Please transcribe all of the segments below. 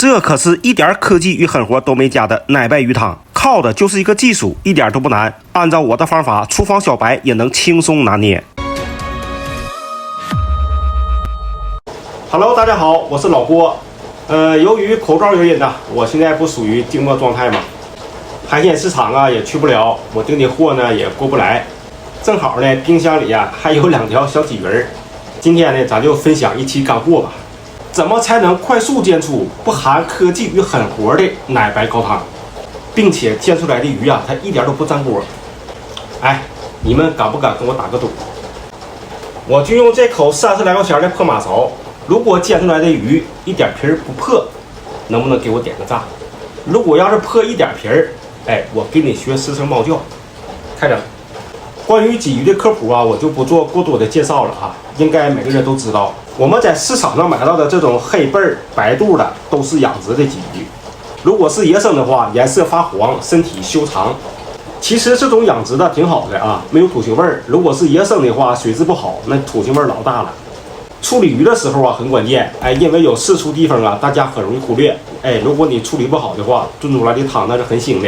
这可是一点科技与狠活都没加的奶白鱼汤，靠的就是一个技术，一点都不难。按照我的方法，厨房小白也能轻松拿捏。Hello， 大家好，我是老郭。由于口罩原因呢，我现在不属于静默状态嘛，海鲜市场啊也去不了，我订的货呢也过不来。正好呢，冰箱里啊还有2条小鲫鱼儿。今天呢，咱就分享一期干货吧。怎么才能快速煎出不含科技与狠活的奶白高汤，并且煎出来的鱼啊，它一点都不粘锅？哎，你们敢不敢跟我打个赌？我就用这口30来块钱的破马勺，如果煎出来的鱼一点皮儿不破，能不能给我点个赞？如果要是破一点皮儿，哎，我给你学10声猫叫。开整。关于鲫鱼的科普啊，我就不做过多的介绍了啊，应该每个人都知道。我们在市场上买到的这种黑背儿、白肚的，都是养殖的鲫鱼。如果是野生的话，颜色发黄，身体修长。其实这种养殖的挺好的啊，没有土腥味儿。如果是野生的话，水质不好，那土腥味儿老大了。处理鱼的时候啊，很关键，哎，因为有释出地方啊，大家很容易忽略。哎，如果你处理不好的话，炖出来的汤那是很腥的。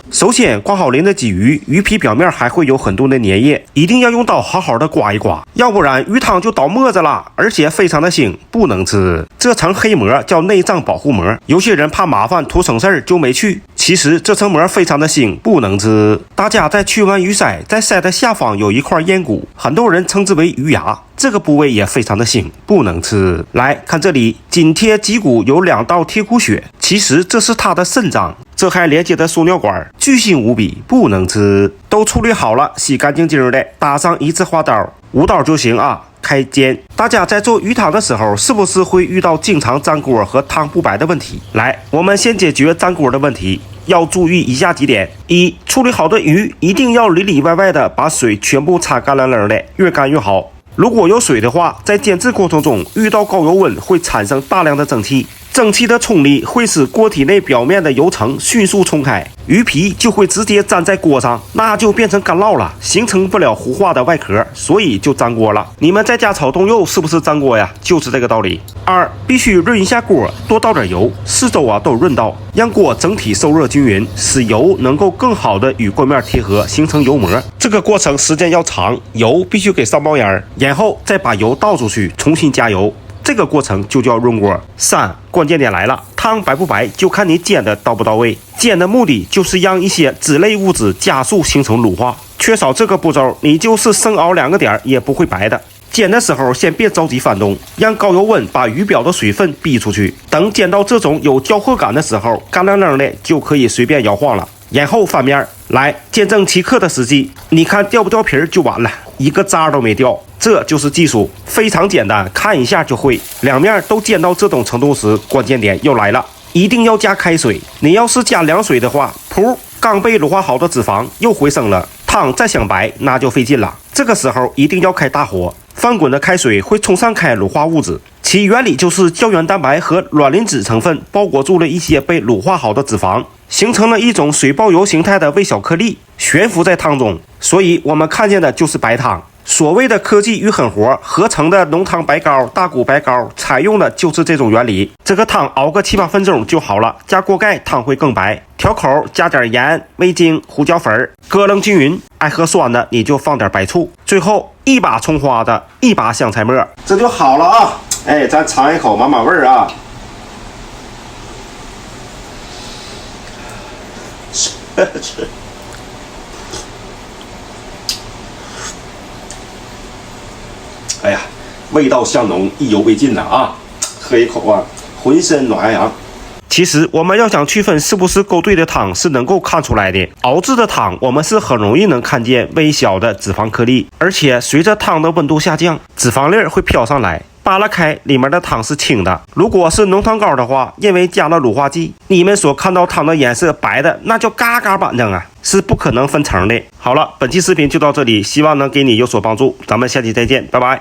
首先，刮好鳞的鲫鱼，鱼皮表面还会有很多的粘液，一定要用刀好好的刮一刮，要不然鱼汤就倒沫子了，而且非常的腥，不能吃。这层黑膜叫内脏保护膜，有些人怕麻烦图省事儿就没去，其实这层膜非常的腥，不能吃。大家在去完鱼鳃，在鳃的下方有一块咽骨，很多人称之为鱼牙，这个部位也非常的腥，不能吃。来看这里，紧贴脊骨有2道贴骨血，其实这是它的肾脏。这还连接的输尿管，巨腥无比，不能吃。都处理好了，洗干净净的，搭上一次花刀，5刀就行啊。开煎。大家在做鱼汤的时候，是不是会遇到经常粘锅和汤不白的问题？来，我们先解决粘锅的问题。要注意以下几点：一、处理好的鱼一定要里里外外的把水全部擦干净的，越干越好。如果有水的话，在煎制过程中遇到高油温会产生大量的蒸汽，蒸汽的冲力会使锅体内表面的油层迅速冲开，鱼皮就会直接粘在锅上，那就变成干酪了，形成不了糊化的外壳，所以就粘锅了。你们在家炒冻肉是不是粘锅呀？就是这个道理。2、必须润一下锅，多倒点油，四周啊都润到，让锅整体受热均匀，使油能够更好的与锅面贴合，形成油膜。这个过程时间要长，油必须给上冒烟，然后再把油倒出去，重新加油。这个过程就叫润锅。3、关键点来了，汤白不白就看你煎的到不到位。煎的目的就是让一些脂类物质加速形成乳化，缺少这个步骤，你就是生熬2个点也不会白的。煎的时候先别着急翻动，让高油温把鱼表的水分逼出去。等煎到这种有焦褐感的时候，干亮亮的就可以随便摇晃了。然后翻面，来见证其刻的时机。你看掉不掉皮儿就完了，一个渣都没掉。这就是技术，非常简单，看一下就会。两面都煎到这种程度时，关键点又来了，一定要加开水。你要是加凉水的话，噗，刚被乳化好的脂肪又回升了，汤再想白那就费劲了。这个时候一定要开大火，翻滚的开水会冲散开乳化物质，其原理就是胶原蛋白和卵磷脂成分包裹住了一些被乳化好的脂肪，形成了一种水爆油形态的微小颗粒，悬浮在汤中，所以我们看见的就是白汤。所谓的科技与狠活合成的浓汤白膏、大骨白膏，采用的就是这种原理。这个汤熬个7、8分钟就好了，加锅盖汤会更白。调口加点盐、味精、胡椒粉，咯楞均匀。爱喝酸的你就放点白醋。最后1把葱花的，1把香菜末，这就好了啊！哎，咱尝一口满满味儿啊！吃。哎呀，味道香浓，意犹未尽呐啊！喝一口啊，浑身暖洋洋。其实我们要想区分是不是勾兑的汤，是能够看出来的。熬制的汤，我们是很容易能看见微小的脂肪颗粒，而且随着汤的温度下降，脂肪粒会飘上来。扒拉开，里面的汤是清的。如果是浓汤膏的话，因为加了乳化剂，你们所看到汤的颜色白的，那叫嘎嘎板正啊，是不可能分层的。好了，本期视频就到这里，希望能给你有所帮助，咱们下期再见，拜拜。